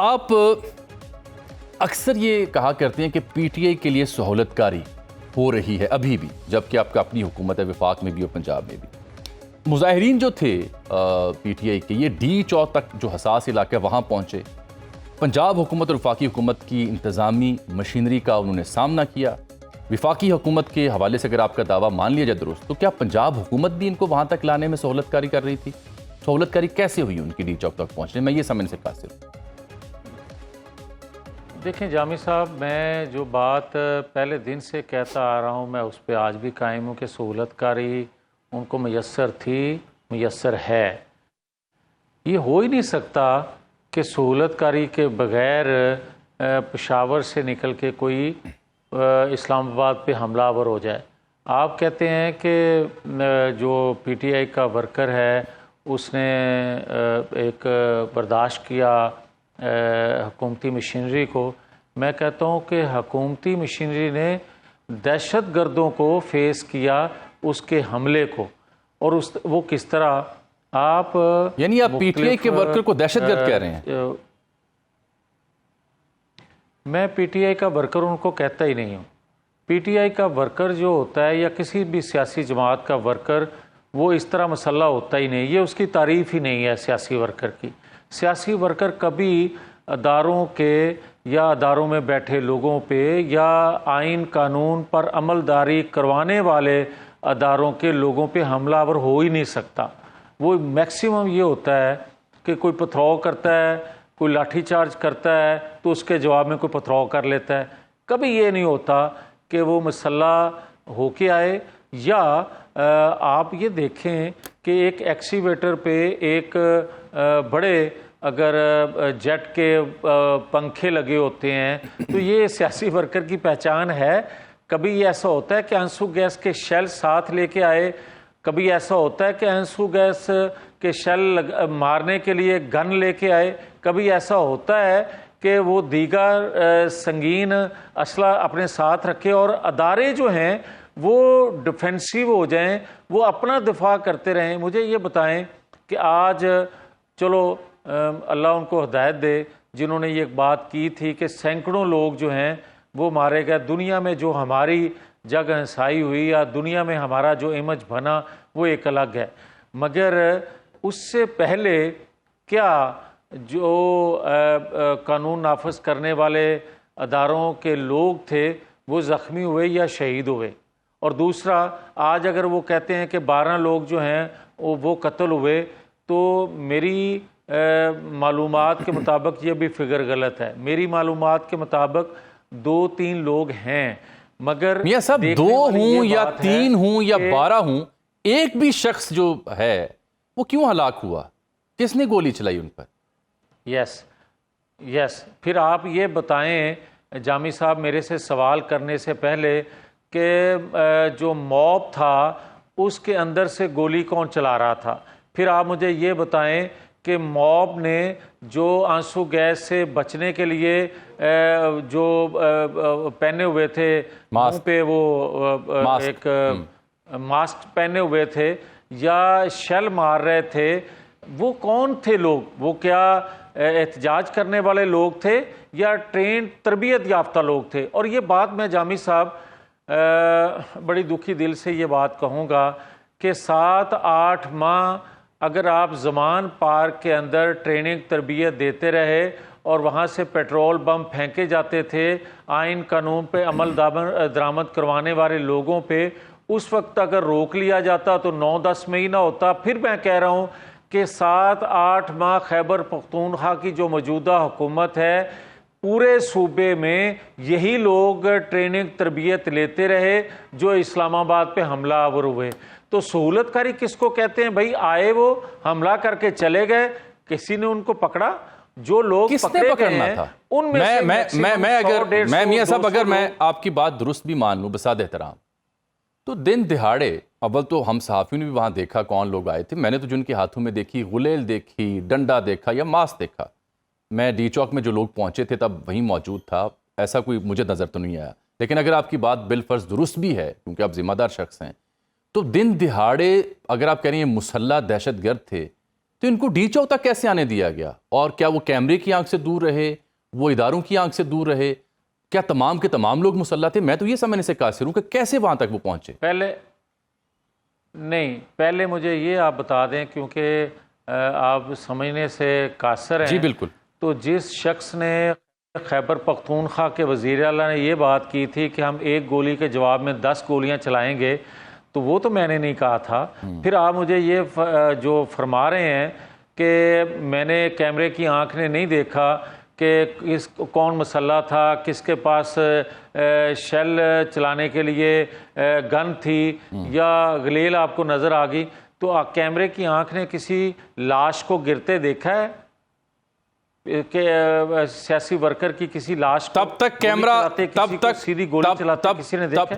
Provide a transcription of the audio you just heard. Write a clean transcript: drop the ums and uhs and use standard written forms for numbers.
آپ اکثر یہ کہا کرتے ہیں کہ پی ٹی آئی کے لیے سہولت کاری ہو رہی ہے ابھی بھی، جبکہ آپ کا اپنی حکومت ہے وفاق میں بھی اور پنجاب میں بھی۔ مظاہرین جو تھے پی ٹی آئی کے، یہ ڈی چوک تک جو حساس علاقہ ہے وہاں پہنچے، پنجاب حکومت اور وفاقی حکومت کی انتظامی مشینری کا انہوں نے سامنا کیا۔ وفاقی حکومت کے حوالے سے اگر آپ کا دعویٰ مان لیا جائے درست، تو کیا پنجاب حکومت بھی ان کو وہاں تک لانے میں سہولت کاری کر رہی تھی؟ سہولت کاری کیسے ہوئی ان کی ڈی چوک تک پہنچنے میں، یہ سمجھنے سے قاصر ہوں۔ دیکھیں جامی صاحب، میں جو بات پہلے دن سے کہتا آ رہا ہوں، میں اس پہ آج بھی قائم ہوں کہ سہولت کاری ان کو میسر تھی، میسر ہے۔ یہ ہو ہی نہیں سکتا کہ سہولت کاری کے بغیر پشاور سے نکل کے کوئی اسلام آباد پہ حملہ آور ہو جائے۔ آپ کہتے ہیں کہ جو پی ٹی آئی کا ورکر ہے اس نے ایک برداشت کیا حکومتی مشینری کو۔ میں کہتا ہوں کہ حکومتی مشینری نے دہشت گردوں کو فیس کیا، اس کے حملے کو، اور وہ کس طرح آپ یعنی آپ پی ٹی آئی کے ورکر کو دہشت گرد کہہ رہے ہیں؟ میں پی ٹی آئی کا ورکر ان کو کہتا ہی نہیں ہوں۔ پی ٹی آئی کا ورکر جو ہوتا ہے یا کسی بھی سیاسی جماعت کا ورکر، وہ اس طرح مسلح ہوتا ہی نہیں، یہ اس کی تعریف ہی نہیں ہے سیاسی ورکر کی۔ سیاسی ورکر کبھی اداروں کے یا اداروں میں بیٹھے لوگوں پہ یا آئین قانون پر عمل داری کروانے والے اداروں کے لوگوں پہ حملہ آور ہو ہی نہیں سکتا۔ وہ میکسیمم یہ ہوتا ہے کہ کوئی پتھراؤ کرتا ہے، کوئی لاٹھی چارج کرتا ہے تو اس کے جواب میں کوئی پتھراؤ کر لیتا ہے۔ کبھی یہ نہیں ہوتا کہ وہ مسلح ہو کے آئے۔ یا آپ یہ دیکھیں کہ ایک ایکسیویٹر پہ ایک بڑے اگر جیٹ کے پنکھے لگے ہوتے ہیں تو یہ سیاسی ورکر کی پہچان ہے۔ کبھی یہ ایسا ہوتا ہے کہ آنسو گیس کے شیل ساتھ لے کے آئے، کبھی ایسا ہوتا ہے کہ آنسو گیس کے شیل مارنے کے لیے گن لے کے آئے، کبھی ایسا ہوتا ہے کہ وہ دیگر سنگین اسلحہ اپنے ساتھ رکھے، اور ادارے جو ہیں وہ ڈیفینسیو ہو جائیں، وہ اپنا دفاع کرتے رہیں۔ مجھے یہ بتائیں کہ آج چلو اللہ ان کو ہدایت دے، جنہوں نے یہ بات کی تھی کہ سینکڑوں لوگ جو ہیں وہ مارے گئے، دنیا میں جو ہماری جگ ہنسائی ہوئی یا دنیا میں ہمارا جو امیج بنا وہ ایک الگ ہے، مگر اس سے پہلے کیا جو قانون نافذ کرنے والے اداروں کے لوگ تھے وہ زخمی ہوئے یا شہید ہوئے؟ اور دوسرا، آج اگر وہ کہتے ہیں کہ 12 لوگ جو ہیں وہ قتل ہوئے، تو میری معلومات کے مطابق یہ بھی فگر غلط ہے۔ میری معلومات کے مطابق 2-3 لوگ ہیں، مگر میاں صاحب 2 ہوں یا 3 ہوں یا 12 ہوں، ایک بھی شخص جو ہے وہ کیوں ہلاک ہوا؟ کس نے گولی چلائی ان پر؟ یس پھر آپ یہ بتائیں جامی صاحب، میرے سے سوال کرنے سے پہلے، کہ جو موب تھا اس کے اندر سے گولی کون چلا رہا تھا؟ پھر آپ مجھے یہ بتائیں کہ موب نے جو آنسو گیس سے بچنے کے لیے جو پہنے ہوئے تھے منہ پہ، وہ ایک ماسک پہنے ہوئے تھے یا شیل مار رہے تھے، وہ کون تھے لوگ؟ وہ کیا احتجاج کرنے والے لوگ تھے یا ٹرینڈ تربیت یافتہ لوگ تھے؟ اور یہ بات میں جامی صاحب بڑی دکھی دل سے یہ بات کہوں گا کہ 7-8 ماہ اگر آپ زمان پارک کے اندر ٹریننگ تربیت دیتے رہے اور وہاں سے پیٹرول بم پھینکے جاتے تھے آئین قانون پہ عمل درآمد کروانے والے لوگوں پہ، اس وقت اگر روک لیا جاتا تو 9-10 مہینہ ہوتا۔ پھر میں کہہ رہا ہوں کہ 7-8 ماہ خیبر پختونخوا کی جو موجودہ حکومت ہے، پورے صوبے میں یہی لوگ ٹریننگ تربیت لیتے رہے جو اسلام آباد پہ حملہ آور ہوئے۔ تو سہولت کاری کس کو کہتے ہیں بھائی؟ آئے وہ حملہ کر کے چلے گئے، کسی نے ان کو پکڑا؟ جو لوگ پکڑے گئے ہیں ان میں میں میاں صاحب اگر میں آپ کی بات درست بھی مان لوں بساد احترام، تو دن دہاڑے اول تو ہم صحافیوں نے بھی وہاں دیکھا کون لوگ آئے تھے، میں نے تو جن کے ہاتھوں میں دیکھی غلیل دیکھی، ڈنڈا دیکھا یا ماسک دیکھا۔ میں ڈی چوک میں جو لوگ پہنچے تھے تب وہیں موجود تھا، ایسا کوئی مجھے نظر تو نہیں آیا۔ لیکن اگر آپ کی بات بالفرض درست بھی ہے کیونکہ آپ ذمہ دار شخص ہیں، تو دن دہاڑے اگر آپ کہہ رہے ہیں مسلح دہشت گرد تھے، تو ان کو ڈی چوک تک کیسے آنے دیا گیا؟ اور کیا وہ کیمرے کی آنکھ سے دور رہے، وہ اداروں کی آنکھ سے دور رہے؟ کیا تمام کے تمام لوگ مسلح تھے؟ میں تو یہ سمجھنے سے قاصر ہوں کہ کیسے وہاں تک وہ پہنچے؟ پہلے مجھے یہ آپ بتا دیں، کیونکہ آپ سمجھنے سے قاصر ہیں. جی بالکل. تو جس شخص نے خیبر پختونخوا کے وزیر اعلیٰ نے یہ بات کی تھی کہ ہم ایک گولی کے جواب میں 10 گولیاں چلائیں گے، تو وہ تو میں نے نہیں کہا تھا. پھر آپ مجھے یہ جو فرما رہے ہیں کہ میں نے کیمرے کی آنکھ نے نہیں دیکھا کہ کون مسلح تھا، کس کے پاس شیل چلانے کے لیے گن تھی یا گلیل آپ کو نظر آ گئی، تو کیمرے کی آنکھ نے کسی لاش کو گرتے دیکھا ہے کہ سیاسی ورکر کی کسی لاش کو تب تک کیمرہ سیدھی گولی چلاتے کسی نے دیکھا؟